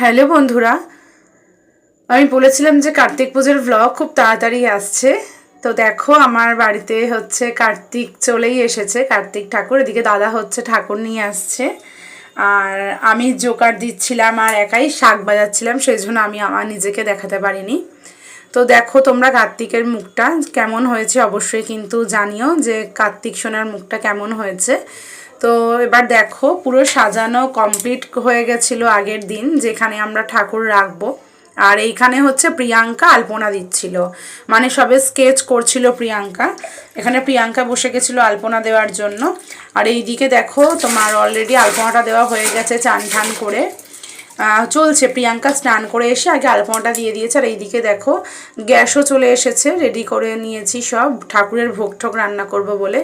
Hello বন্ধুরা, আমি বলেছিলাম যে কার্তিক পুজোর ব্লগ খুব তাড়াতাড়ি আসছে। তো দেখো আমার বাড়িতে হচ্ছে কার্তিক চলেই এসেছে, কার্তিক ঠাকুর। এদিকে দাদা হচ্ছে ঠাকুর নিয়ে আসছে, আর আমি জোগাড় দিচ্ছিলাম আর একাই শাক বাজাচ্ছিলাম, সেই জন্য আমি আমার নিজেকে দেখাতে পারিনি। তো দেখো তোমরা কার্তিকের মুখটা কেমন হয়েছে অবশ্যই কিন্তু জানিও যে কার্তিক সোনার মুখটা কেমন হয়েছে। তো এবার দেখো পুরো সাজানো কমপ্লিট হয়ে গেছিলো আগের দিন, যেখানে আমরা ঠাকুর রাখবো। আর এইখানে হচ্ছে প্রিয়াঙ্কা আলপনা দিচ্ছিল, মানে সবে স্কেচ করছিল প্রিয়াঙ্কা। এখানে প্রিয়াঙ্কা বসে গেছিলো আলপনা দেওয়ার জন্য। আর এইদিকে দেখো তোমার অলরেডি আলপনাটা দেওয়া হয়ে গেছে চান ঠান করে। চলছে, প্রিয়াঙ্কা স্নান করে এসে আগে আলপনাটা দিয়ে দিয়েছে। আর এইদিকে দেখো গ্যাসও চলে এসেছে, রেডি করে নিয়েছি সব, ঠাকুরের ভোগ ঠোক রান্না করব বলে।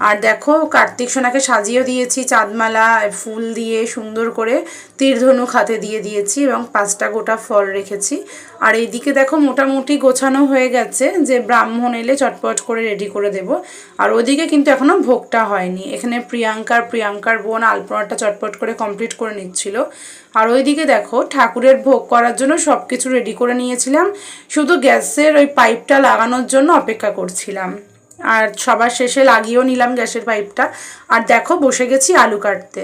আর দেখো কার্তিক সোনাকে সাজিয়েও দিয়েছি, চাঁদমালা ফুল দিয়ে সুন্দর করে তীরধনুক হাতে দিয়ে দিয়েছি এবং 5টা গোটা ফল রেখেছি। আর এইদিকে দেখো মোটামুটি গোছানো হয়ে গেছে, যে ব্রাহ্মণ এলে চটপট করে রেডি করে দেব। আর ওদিকে কিন্তু এখনও ভোগটা হয়নি, এখানে প্রিয়াঙ্কার বোন আলপনাটা চটপট করে কমপ্লিট করে নিচ্ছিল। আর ওইদিকে দেখো ঠাকুরের ভোগ করার জন্য সব কিছু রেডি করে নিয়েছিলাম, শুধু গ্যাসের ওই পাইপটা লাগানোর জন্য অপেক্ষা করছিলাম। আর সবার শেষে লাগিয়েও নিলাম গ্যাসের পাইপটা। আর দেখো বসে গেছি আলু কাটতে।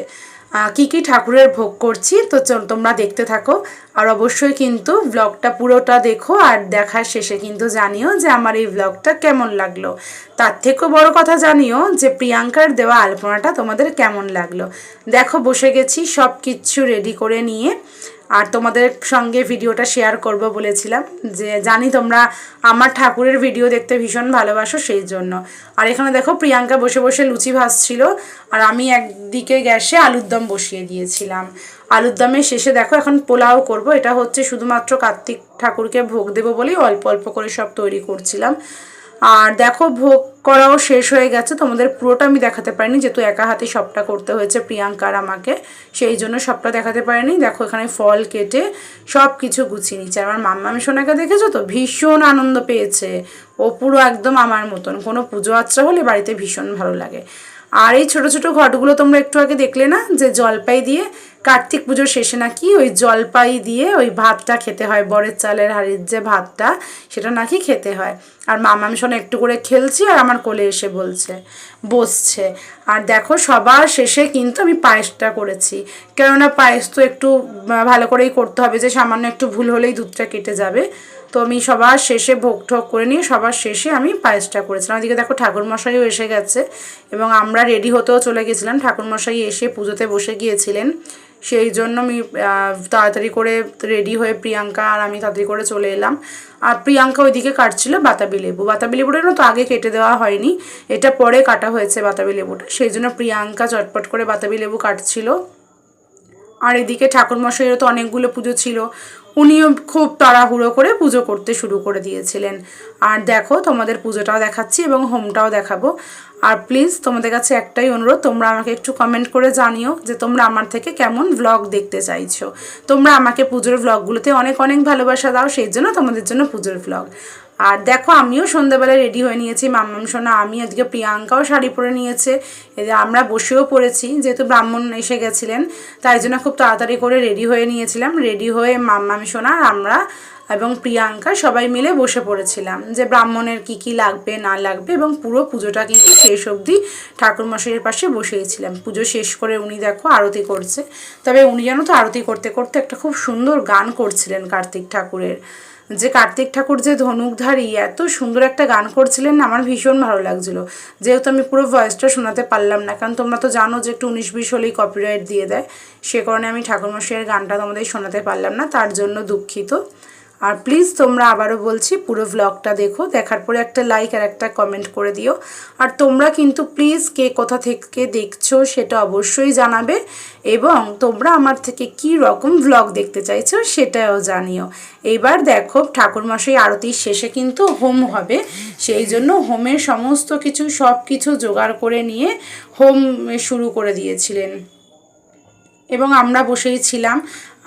কি কি ঠাকুরের ভোগ করছি তো তোমরা দেখতে থাকো। আর অবশ্যই কিন্তু ব্লগটা পুরোটা দেখো, আর দেখার শেষে কিন্তু জানিও যে আমার এই ব্লগটা কেমন লাগলো। তার থেকেও বড় কথা জানিও যে প্রিয়াঙ্কার দেওয়া আলপনাটা তোমাদের কেমন লাগলো। দেখো বসে গেছি সব কিচ্ছু রেডি করে নিয়ে, আর তোমাদের সঙ্গে ভিডিওটা শেয়ার করব বলেছিলাম, যে জানি তোমরা আমার ঠাকুরের ভিডিও দেখতে ভীষণ ভালোবাসো সেই জন্য। আর এখানে দেখো প্রিয়াঙ্কা বসে বসে লুচি ভাজছিল, আর আমি একদিকে গ্যাসে আলুর দম বসিয়ে দিয়েছিলাম। আলুর দমের শেষে দেখো এখন পোলাও করব। এটা হচ্ছে শুধুমাত্র কার্তিক ঠাকুরকে ভোগ দেবো বলেই অল্প অল্প করে সব তৈরি করছিলাম। আর দেখো ভোগ করাও শেষ হয়ে গেছে, তোমাদের পুরোটা আমি দেখাতে পারিনি যেহেতু একা হাতে সবটা করতে হয়েছে প্রিয়াঙ্কার আমাকে, সেই জন্য সবটা দেখাতে পারিনি। দেখো এখানে ফল কেটে সব কিছু গুছিয়ে নিচ্ছে। আমার মাম্মামি সোনাকে দেখেছো তো, ভীষণ আনন্দ পেয়েছে। ও পুরো একদম আমার মতন, কোনো পুজো আচ্ছা হলে বাড়িতে ভীষণ ভালো লাগে। আর এই ছোট ছোট ঘটগুলো তোমরা একটু আগে দেখলে না, যে জলপাই দিয়ে কার্তিক পুজোর শেষে নাকি ওই জলপাই দিয়ে ওই ভাতটা খেতে হয়, বরের চালের হাঁড়ির যে ভাতটা সেটা নাকি খেতে হয়। আর মামাম সোনা একটু করে খেলছি আর আমার কোলে এসে বসছে। আর দেখো সবার শেষে কিন্তু আমি পায়েসটা করেছি, কেননা পায়েস তো একটু ভালো করেই করতে হবে, যে সামান্য একটু ভুল হলেই দুধটা কেটে যাবে। তো আমি সবার শেষে ভোগ ঠোক করে নিয়ে সবার শেষে আমি পায়েসটা করেছিলাম। ওইদিকে দেখো ঠাকুরমশাইও এসে গেছে এবং আমরা রেডি হতেও চলে গেছিলাম। ঠাকুরমশাই এসে পুজোতে বসে গিয়েছিলেন, সেই জন্য আমি তাড়াতাড়ি করে রেডি হয়ে প্রিয়াঙ্কা আর আমি তাড়াতাড়ি করে চলে এলাম। আর প্রিয়াঙ্কা ওইদিকে কাটছিল বাতাবি লেবুটা না তো আগে কেটে দেওয়া হয়নি, এটা পরে কাটা হয়েছে বাতাবি লেবুটা, সেই জন্য প্রিয়াঙ্কা চটপট করে বাতাবি লেবু কাটছিল। আর এদিকে ঠাকুরমশাইয়েরও তো অনেকগুলো পুজো ছিল, উনিও খুব তাড়াহুড়ো করে পুজো করতে শুরু করে দিয়েছিলেন। আর দেখো তোমাদের পুজোটাও দেখাচ্ছি এবং হোমটাও দেখাবো। আর প্লিজ তোমাদের কাছে একটাই অনুরোধ, তোমরা আমাকে একটু কমেন্ট করে জানিও যে তোমরা আমার থেকে কেমন ভ্লগ দেখতে চাইছো। তোমরা আমাকে পুজোর ভ্লগগুলোতে অনেক অনেক ভালোবাসা দাও, সেই জন্য তোমাদের জন্য পুজোর ভ্লগ। আর দেখো আমিও সন্ধ্যাবেলায় রেডি হয়ে নিয়েছি, মাম্মাম সোনা আমি, আজকে প্রিয়াঙ্কাও শাড়ি পরে নিয়েছে। এদের আমরা বসেও পড়েছি, যেহেতু ব্রাহ্মণ এসে গেছিলেন তাই জন্য খুব তাড়াতাড়ি করে রেডি হয়ে নিয়েছিলাম। রেডি হয়ে মাম্মাম সোনা আর আমরা এবং প্রিয়াঙ্কা সবাই মিলে বসে পড়েছিলাম, যে ব্রাহ্মণের কি কি লাগবে না লাগবে, এবং পুরো পুজোটা কিন্তু শেষ অবধি ঠাকুরমশাইয়ের পাশে বসেইছিলাম। পুজো শেষ করে উনি দেখো আরতি করছে, তবে উনি জানো তো আরতি করতে করতে একটা খুব সুন্দর গান করছিলেন কার্তিক ঠাকুরের, যে কার্তিক ঠাকুর যে ধনুকধারী, এত সুন্দর একটা গান করছিলেন না, আমার ভীষণ ভালো লাগছিলো। যেহেতু আমি পুরো ভয়েসটা শোনাতে পারলাম না, কারণ তোমরা তো জানো যে একটু 19-20 হলেই কপিরাইট দিয়ে দেয়, সে কারণে আমি ঠাকুরমশাইয়ের গানটা তোমাদের শোনাতে পারলাম না, তার জন্য দুঃখিত। আর প্লিজ তোমরা আবারও বলছি পুরো ভ্লগটা দেখো, দেখার পরে একটা লাইক আর একটা কমেন্ট করে দিও। আর তোমরা কিন্তু প্লিজ কে কোথা থেকে দেখছো সেটা অবশ্যই জানাবে, এবং তোমরা আমার থেকে কি রকম ভ্লগ দেখতে চাইছো সেটাও জানিও। এবার দেখো ঠাকুরমশাই আরতির শেষে কিন্তু হোম হবে, সেই জন্য হোমের সমস্ত কিছু সব কিছু জোগাড় করে নিয়ে হোম শুরু করে দিয়েছিলেন এবং আমরা বসেই ছিলাম।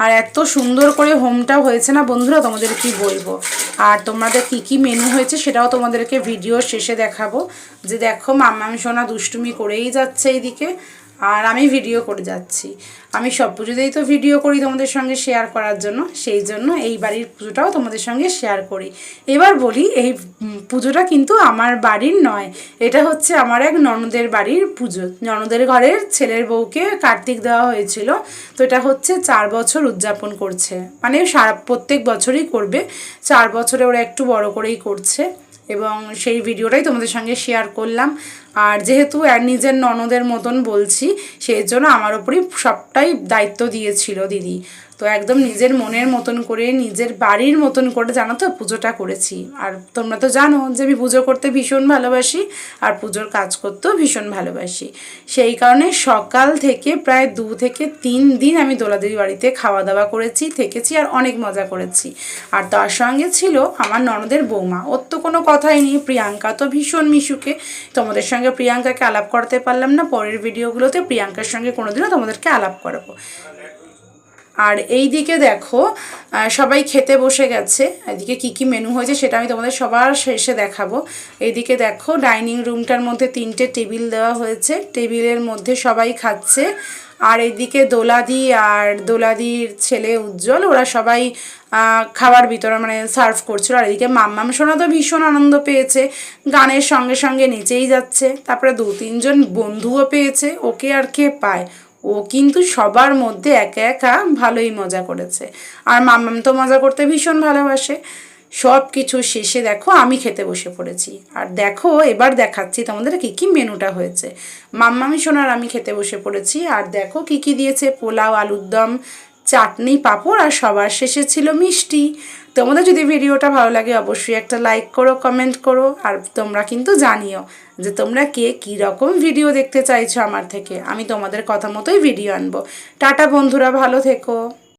আর এত সুন্দর করে হোমটাও হয়েছে না বন্ধুরা, তোমাদের কি বলবো। আর তোমাদের কি কি মেনু হয়েছে সেটাও তোমাদেরকে ভিডিও শেষে দেখাবো। যে দেখো মাম্মাম সোনা দুষ্টুমি করেই যাচ্ছে এইদিকে। আর আমি ভিডিও করে যাচ্ছি। আমি সব পুজোতেই তো ভিডিও করি তোমাদের সঙ্গে শেয়ার করার জন্য, সেই জন্য এই বাড়ির পুজোটাও তোমাদের সঙ্গে শেয়ার করি। এবার বলি, এই পুজোটা কিন্তু আমার বাড়ির নয়, এটা হচ্ছে আমার এক ননদের বাড়ির পুজো। ননদের ঘরের ছেলের বউকে কার্তিক দেওয়া হয়েছিল, তো এটা হচ্ছে 4 বছর উদযাপন করছে, মানে প্রত্যেক বছরই করবে, 4 বছরে ওরা একটু বড় করেই করছে, এবং সেই ভিডিওটাই তোমাদের সঙ্গে শেয়ার করলাম। আর যেহেতু নিজের ননদের মতন বলছি, সেই জন্য আমার ওপরই সবটাই দায়িত্ব দিয়েছিল দিদি। তো একদম নিজের মনের মতন করে, নিজের বাড়ির মতন করে জানো তো পুজোটা করেছি। আর তোমরা তো জানো যে আমি পুজো করতে ভীষণ ভালোবাসি, আর পুজোর কাজ করতেও ভীষণ ভালোবাসি। সেই কারণে সকাল থেকে প্রায় 2 থেকে 3 দিন আমি দোলাদির বাড়িতে খাওয়া দাওয়া করেছি, থেকেছি, আর অনেক মজা করেছি। আর তার সঙ্গে ছিল আমার ননদের বৌমা, ওর তো কোনো কথাই নেই, প্রিয়াঙ্কা তো ভীষণ মিশুকে। তোমাদের সঙ্গে প্রিয়াঙ্কাকে আলাপ করতে পারলাম না, পরের ভিডিওগুলোতে প্রিয়াঙ্কার সঙ্গে কোনোদিনও তোমাদেরকে আলাপ করাবো। আর এই দিকে দেখো সবাই খেতে বসে গেছে। এদিকে কি কি মেনু হয়েছে সেটা আমি তোমাদের সবার শেষে দেখাবো। এইদিকে দেখো ডাইনিং রুমটার মধ্যে 3টে টেবিল দেওয়া হয়েছে, টেবিলের মধ্যে সবাই খাচ্ছে। আর এইদিকে দোলাদি আর দোলাদির ছেলে উজ্জ্বল, ওরা সবাই খাবার বিতরণ মানে সার্ভ করছিল। আর এদিকে মাম্মাম সোনা তো ভীষণ আনন্দ পেয়েছে, গানের সঙ্গে সঙ্গে নেচেই যাচ্ছে। তারপরে 2-3 জন বন্ধুও পেয়েছে, ওকে আর কে পায়, ও কিন্তু সবার মধ্যে একা একা ভালোই মজা করেছে। আর মাম্মাম তো মজা করতে ভীষণ ভালোবাসে। সব কিছু শেষে দেখো আমি খেতে বসে পড়েছি। আর দেখো এবার দেখাচ্ছি তোমাদের কী কী মেনুটা হয়েছে। মাম্মামি সোনার আমি খেতে বসে পড়েছি। আর দেখো কী কী দিয়েছে, পোলাও, আলুর দম, চাটনি, পাঁপড়, আর সবার শেষে ছিল মিষ্টি। তোমাদের যদি ভিডিওটা ভালো লাগে অবশ্যই একটা লাইক করো, কমেন্ট করো। আর তোমরা কিন্তু জানিও যে তোমরা কে কী রকম ভিডিও দেখতে চাইছো আমার থেকে, আমি তোমাদের কথা মতোই ভিডিও আনবো। টাটা বন্ধুরা, ভালো থেকো।